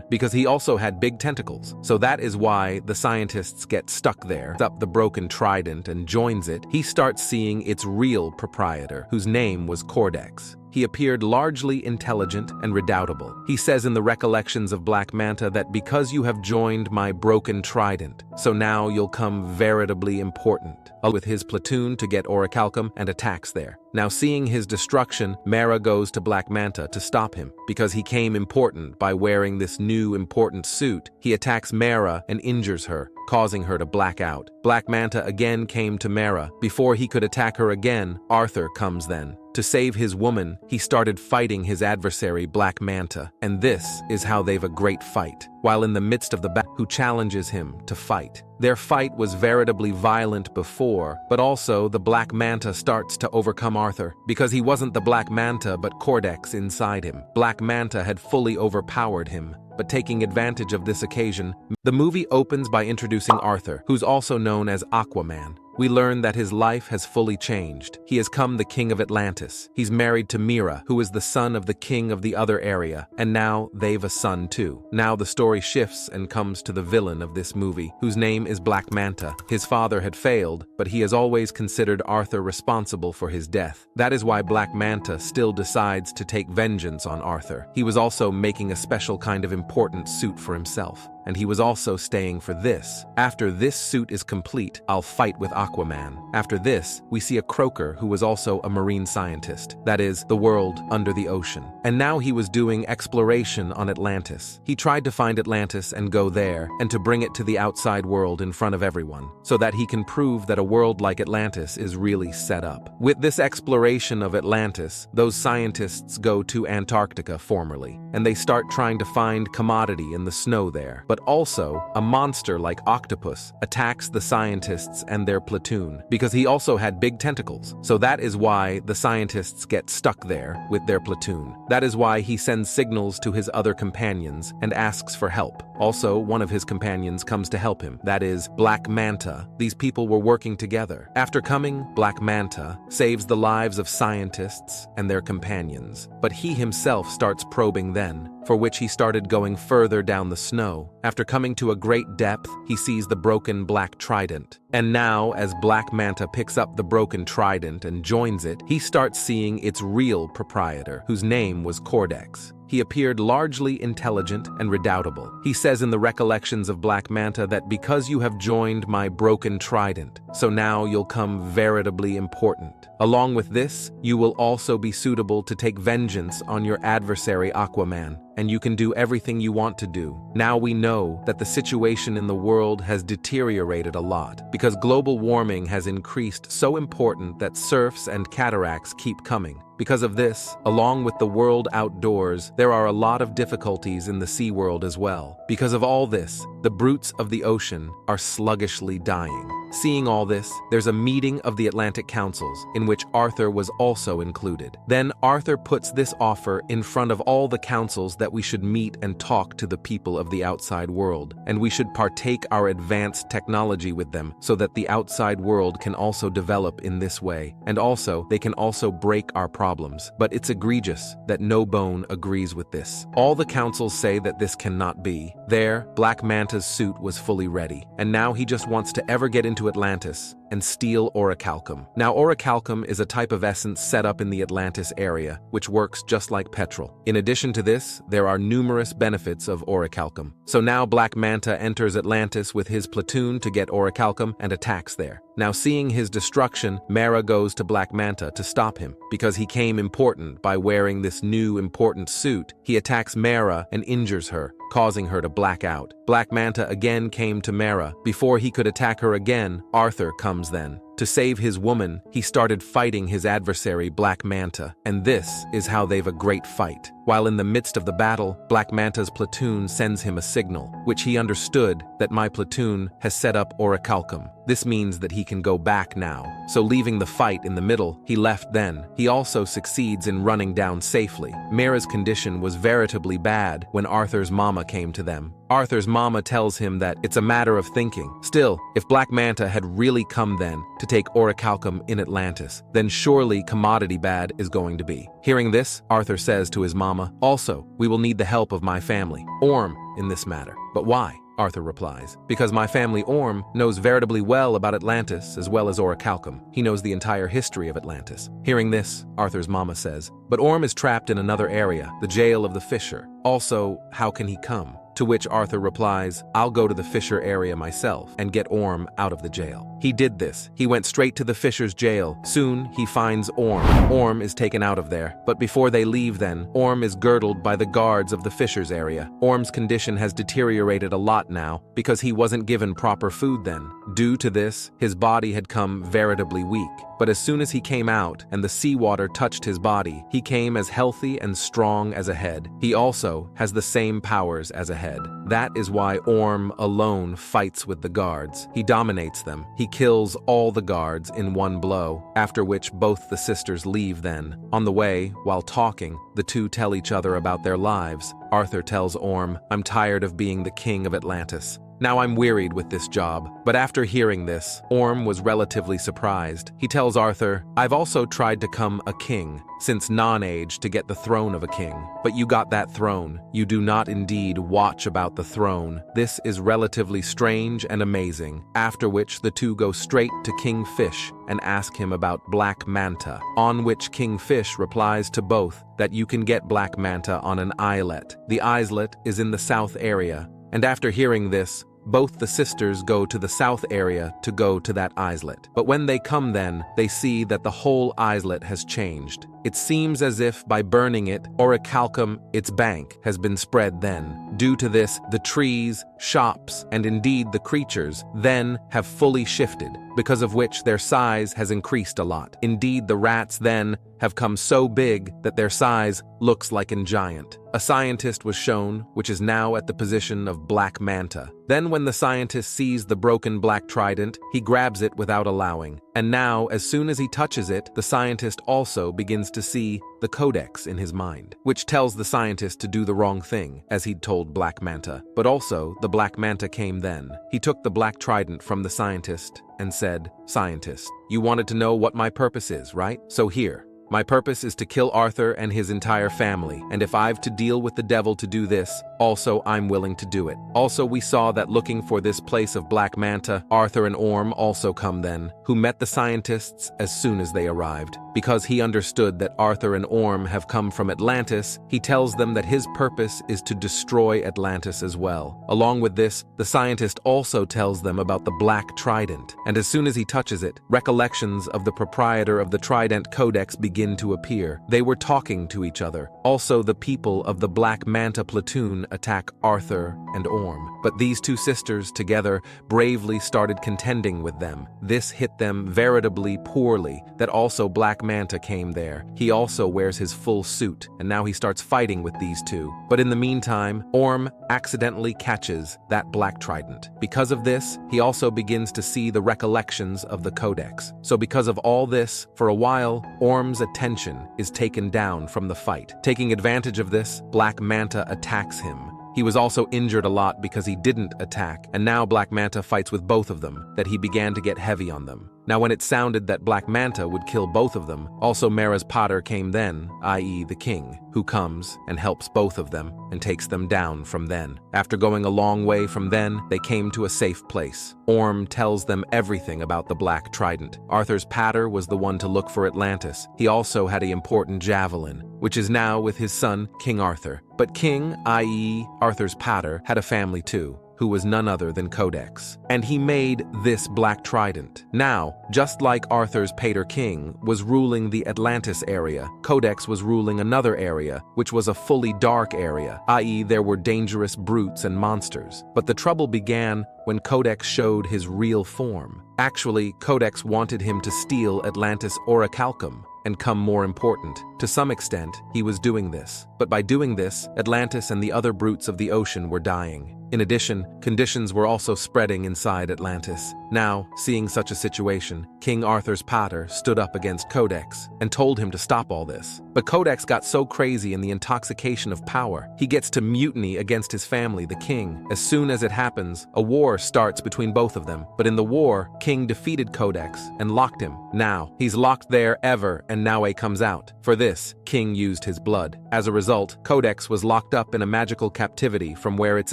because he also had big tentacles. So that is why the scientists get stuck there. Up the broken trident and joins it, he starts seeing its real proprietor, whose name was Cordex. He appeared largely intelligent and redoubtable. He says in the recollections of Black Manta that because you have joined my broken trident, so now you'll come veritably important. With his platoon to get orichalcum and attacks there. Now seeing his destruction, Mera goes to Black Manta to stop him. Because he came important by wearing this new important suit, he attacks Mera and injures her, causing her to black out. Black Manta again came to Mera. Before he could attack her again, Arthur comes then. To save his woman, he started fighting his adversary Black Manta, and this is how they've a great fight. While in the midst of the battle, who challenges him to fight. Their fight was veritably violent before, but also the Black Manta starts to overcome Arthur, because he wasn't the Black Manta but Cordex inside him. Black Manta had fully overpowered him. But taking advantage of this occasion, the movie opens by introducing Arthur, who's also known as Aquaman. We learn that his life has fully changed. He has become the king of Atlantis. He's married to Mera, who is the son of the king of the other area, and now they've a son too. Now the story shifts and comes to the villain of this movie, whose name is Black Manta. His father had failed, but he has always considered Arthur responsible for his death. That is why Black Manta still decides to take vengeance on Arthur. He was also making a special kind of important suit for himself. And he was also staying for this. After this suit is complete, I'll fight with Aquaman. After this, we see a croaker who was also a marine scientist. That is, the world under the ocean. And now he was doing exploration on Atlantis. He tried to find Atlantis and go there, and to bring it to the outside world in front of everyone, so that he can prove that a world like Atlantis is really set up. With this exploration of Atlantis, those scientists go to Antarctica formerly, and they start trying to find commodity in the snow there. But also, a monster like Octopus attacks the scientists and their platoon, because he also had big tentacles. So that is why the scientists get stuck there with their platoon. That is why he sends signals to his other companions and asks for help. Also, one of his companions comes to help him. That is Black Manta. These people were working together. After coming, Black Manta saves the lives of scientists and their companions. But he himself starts probing then, for which he started going further down the snow. After coming to a great depth, he sees the broken black trident. And now, as Black Manta picks up the broken trident and joins it, he starts seeing its real proprietor, whose name was Cordex. He appeared largely intelligent and redoubtable. He says in the recollections of Black Manta that because you have joined my broken trident, so now you'll come veritably important. Along with this, you will also be suitable to take vengeance on your adversary Aquaman, and you can do everything you want to do. Now we know that the situation in the world has deteriorated a lot, because global warming has increased so important that surfs and cataracts keep coming. Because of this, along with the world outdoors, there are a lot of difficulties in the sea world as well. Because of all this, the brutes of the ocean are sluggishly dying. Seeing all this, there's a meeting of the Atlantic Councils, in which Arthur was also included. Then Arthur puts this offer in front of all the councils that we should meet and talk to the people of the outside world, and we should partake our advanced technology with them so that the outside world can also develop in this way, and also they can also break our problems. But it's egregious that no bone agrees with this. All the councils say that this cannot be. There, Black Manta's suit was fully ready, and now he just wants to ever get into Atlantis and steal orichalcum. Now, orichalcum is a type of essence set up in the Atlantis area, which works just like petrol. In addition to this, there are numerous benefits of orichalcum. So now Black Manta enters Atlantis with his platoon to get orichalcum and attacks there. Now, seeing his destruction, Mera goes to Black Manta to stop him. Because he came important by wearing this new important suit, he attacks Mera and injures her, causing her to black out. Black Manta again came to Mera. Before he could attack her again, Arthur comes then. To save his woman, he started fighting his adversary Black Manta, and this is how they've a great fight. While in the midst of the battle, Black Manta's platoon sends him a signal, which he understood that my platoon has set up orichalcum. This means that he can go back now. So leaving the fight in the middle, he left then. He also succeeds in running down safely. Mera's condition was veritably bad when Arthur's mama came to them. Arthur's mama tells him that it's a matter of thinking. Still, if Black Manta had really come then to take orichalcum in Atlantis, then surely commodity bad is going to be. Hearing this, Arthur says to his mama, Mama. Also, we will need the help of my family, Orm, in this matter. But why? Arthur replies, because my family Orm knows veritably well about Atlantis as well as Orichalcum. He knows the entire history of Atlantis. Hearing this, Arthur's mama says, but Orm is trapped in another area, the jail of the Fisher. Also, how can he come? To which Arthur replies, I'll go to the Fisher area myself and get Orm out of the jail. He did this. He went straight to the Fisher's jail. Soon, he finds Orm. Orm is taken out of there. But before they leave then, Orm is girdled by the guards of the Fisher's area. Orm's condition has deteriorated a lot now because he wasn't given proper food then. Due to this, his body had come veritably weak. But as soon as he came out and the seawater touched his body, he came as healthy and strong as a head. He also has the same powers as a head. That is why Orm alone fights with the guards. He dominates them. He kills all the guards in one blow, after which both the sisters leave then. On the way, while talking, the two tell each other about their lives. Arthur tells Orm, I'm tired of being the king of Atlantis. Now I'm wearied with this job. But after hearing this, Orm was relatively surprised. He tells Arthur, I've also tried to become a king, since non-age to get the throne of a king. But you got that throne. You do not indeed watch about the throne. This is relatively strange and amazing. After which the two go straight to King Fish and ask him about Black Manta, on which King Fish replies to both that you can get Black Manta on an islet. The islet is in the south area. And after hearing this, both the sisters go to the south area to go to that islet. But when they come then, they see that the whole islet has changed. It seems as if by burning it, Orichalcum, its bank, has been spread then. Due to this, the trees, shops, and indeed the creatures then have fully shifted, because of which their size has increased a lot. Indeed, the rats then have come so big that their size looks like a giant. A scientist was shown, which is now at the position of Black Manta. Then when the scientist sees the broken black trident, he grabs it without allowing. And now, as soon as he touches it, the scientist also begins to see the codex in his mind, which tells the scientist to do the wrong thing, as he'd told Black Manta. But also, the Black Manta came then. He took the black trident from the scientist and said, Scientist, you wanted to know what my purpose is, right? So here. My purpose is to kill Arthur and his entire family, and if I've to deal with the devil to do this, also I'm willing to do it. Also we saw that looking for this place of Black Manta, Arthur and Orm also come then, who met the scientists as soon as they arrived. Because he understood that Arthur and Orm have come from Atlantis, he tells them that his purpose is to destroy Atlantis as well. Along with this, the scientist also tells them about the Black Trident, and as soon as he touches it, recollections of the proprietor of the Trident Codex begin to appear. They were talking to each other. Also, the people of the Black Manta platoon attack Arthur and Orm, but these two sisters together bravely started contending with them. This hit them veritably poorly, that also Black Manta came there. He also wears his full suit, and now he starts fighting with these two. But in the meantime, Orm accidentally catches that Black Trident. Because of this, he also begins to see the recollections of the Codex. So because of all this, for a while, Orm's attention is taken down from the fight. Taking advantage of this, Black Manta attacks him. He was also injured a lot because he didn't attack, and now Black Manta fights with both of them, that he began to get heavy on them. Now when it sounded that Black Manta would kill both of them, also Mara's Potter came then, i.e. the king, who comes and helps both of them and takes them down from then. After going a long way from then, they came to a safe place. Orm tells them everything about the Black Trident. Arthur's Patter was the one to look for Atlantis. He also had an important javelin, which is now with his son, King Arthur. But King, i.e. Arthur's Patter, had a family too, who was none other than Codex. And he made this Black Trident. Now, just like Arthur's Pater King was ruling the Atlantis area, Codex was ruling another area, which was a fully dark area, i.e. there were dangerous brutes and monsters. But the trouble began when Codex showed his real form. Actually, Codex wanted him to steal Atlantis Orichalcum and come more important. To some extent, he was doing this. But by doing this, Atlantis and the other brutes of the ocean were dying. In addition, conditions were also spreading inside Atlantis. Now, seeing such a situation, King Arthur's pater stood up against Codex and told him to stop all this. But Codex got so crazy in the intoxication of power, he gets to mutiny against his family, the king. As soon as it happens, a war starts between both of them. But in the war, King defeated Codex and locked him. Now, he's locked there ever, and Naue comes out. For this, King used his blood. As a result, Codex was locked up in a magical captivity from where it's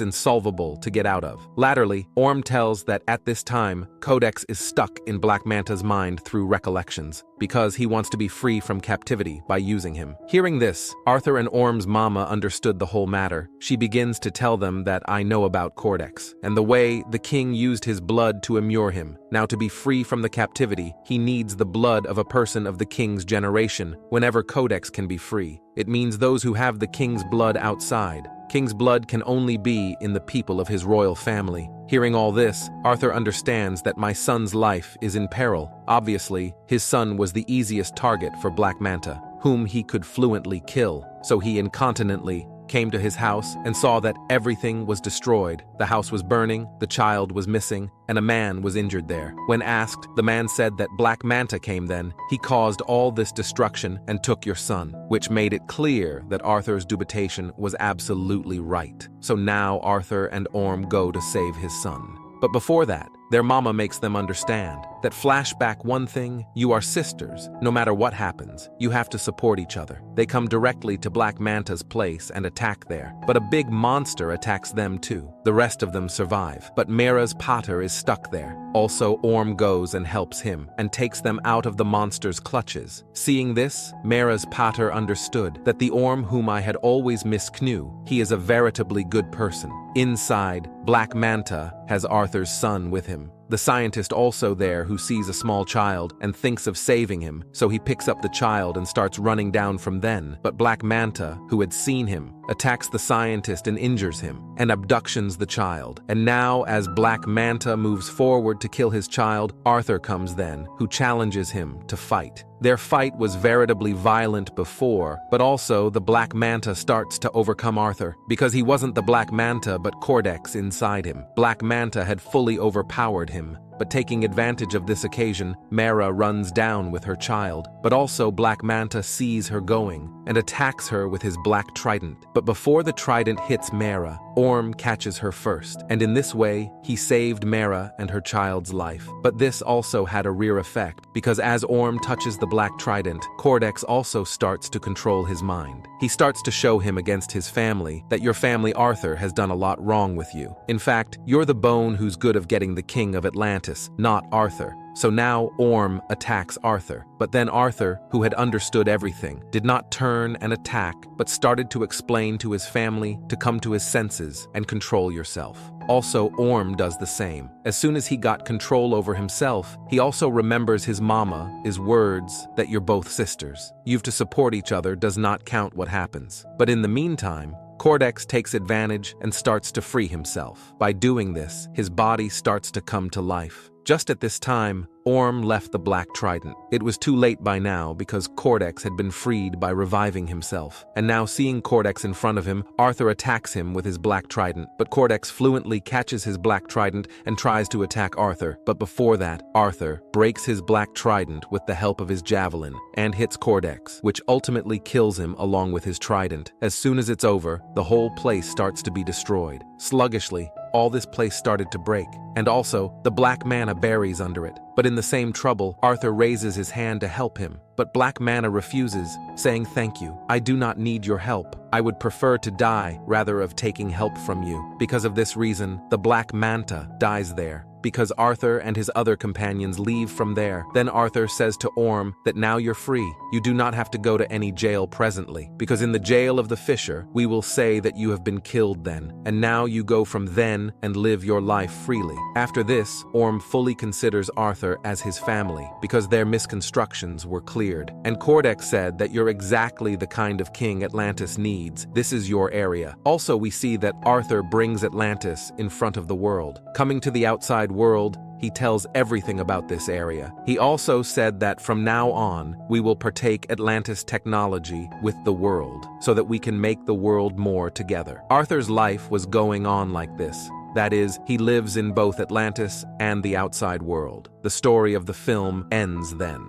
insolvable to get out of. Latterly, Orm tells that at this time, Codex is stuck in Black Manta's mind through recollections, because he wants to be free from captivity by using him. Hearing this, Arthur and Orm's mama understood the whole matter. She begins to tell them that I know about Codex, and the way the king used his blood to immure him. Now to be free from the captivity, he needs the blood of a person of the king's generation whenever Codex can be free. It means those who have the king's blood outside. King's blood can only be in the people of his royal family. Hearing all this, Arthur understands that my son's life is in peril. Obviously, his son was the easiest target for Black Manta, whom he could fluently kill, so he incontinently came to his house and saw that everything was destroyed. The house was burning, the child was missing, and a man was injured there. When asked, the man said that Black Manta came then. He caused all this destruction and took your son, which made it clear that Arthur's dubitation was absolutely right. So now Arthur and Orm go to save his son. But before that, their mama makes them understand that flashback one thing, you are sisters. No matter what happens, you have to support each other. They come directly to Black Manta's place and attack there. But a big monster attacks them too. The rest of them survive. But Mera's pater is stuck there. Also, Orm goes and helps him and takes them out of the monster's clutches. Seeing this, Mera's pater understood that the Orm whom I had always misknew, he is a veritably good person. Inside, Black Manta has Arthur's son with him. The scientist also there who sees a small child and thinks of saving him, so he picks up the child and starts running down from then. But Black Manta, who had seen him, attacks the scientist and injures him, and abductions the child. And now, as Black Manta moves forward to kill his child, Arthur comes then, who challenges him to fight. Their fight was veritably violent before, but also the Black Manta starts to overcome Arthur, because he wasn't the Black Manta but Codex inside him. Black Manta had fully overpowered him. But taking advantage of this occasion, Mera runs down with her child. But also Black Manta sees her going and attacks her with his black trident. But before the trident hits Mera, Orm catches her first. And in this way, he saved Mera and her child's life. But this also had a rear effect, because as Orm touches the black trident, Codex also starts to control his mind. He starts to show him against his family that your family Arthur has done a lot wrong with you. In fact, you're the bone who's good of getting the king of Atlantis, not Arthur. So now Orm attacks Arthur. But then Arthur, who had understood everything, did not turn and attack, but started to explain to his family to come to his senses and control yourself. Also, Orm does the same. As soon as he got control over himself, he also remembers his mama's words that you're both sisters. You've to support each other does not count what happens. But in the meantime, Codex takes advantage and starts to free himself. By doing this, his body starts to come to life. Just at this time, Orm left the black trident. It was too late by now because Codex had been freed by reviving himself. And now seeing Codex in front of him, Arthur attacks him with his black trident. But Codex fluently catches his black trident and tries to attack Arthur. But before that, Arthur breaks his black trident with the help of his javelin and hits Codex, which ultimately kills him along with his trident. As soon as it's over, the whole place starts to be destroyed. Sluggishly, all this place started to break, and also the black mana buries under it. But in the same trouble, Arthur raises his hand to help him, but Black Mana refuses, saying, "Thank you. I do not need your help. I would prefer to die rather of taking help from you." Because of this reason, the Black Manta dies there, because Arthur and his other companions leave from there. Then Arthur says to Orm that now you're free. You do not have to go to any jail presently, because in the jail of the Fisher, we will say that you have been killed then, and now you go from then and live your life freely. After this, Orm fully considers Arthur as his family, because their misconstructions were cleared. And Codex said that you're exactly the kind of king Atlantis needs. This is your area. Also, we see that Arthur brings Atlantis in front of the world. Coming to the outside world, He tells everything about this area. He also said that from now on, we will partake Atlantis technology with the world, so that we can make the world more together. Arthur's life was going on like this. That is, he lives in both Atlantis and the outside world. The story of the film ends then.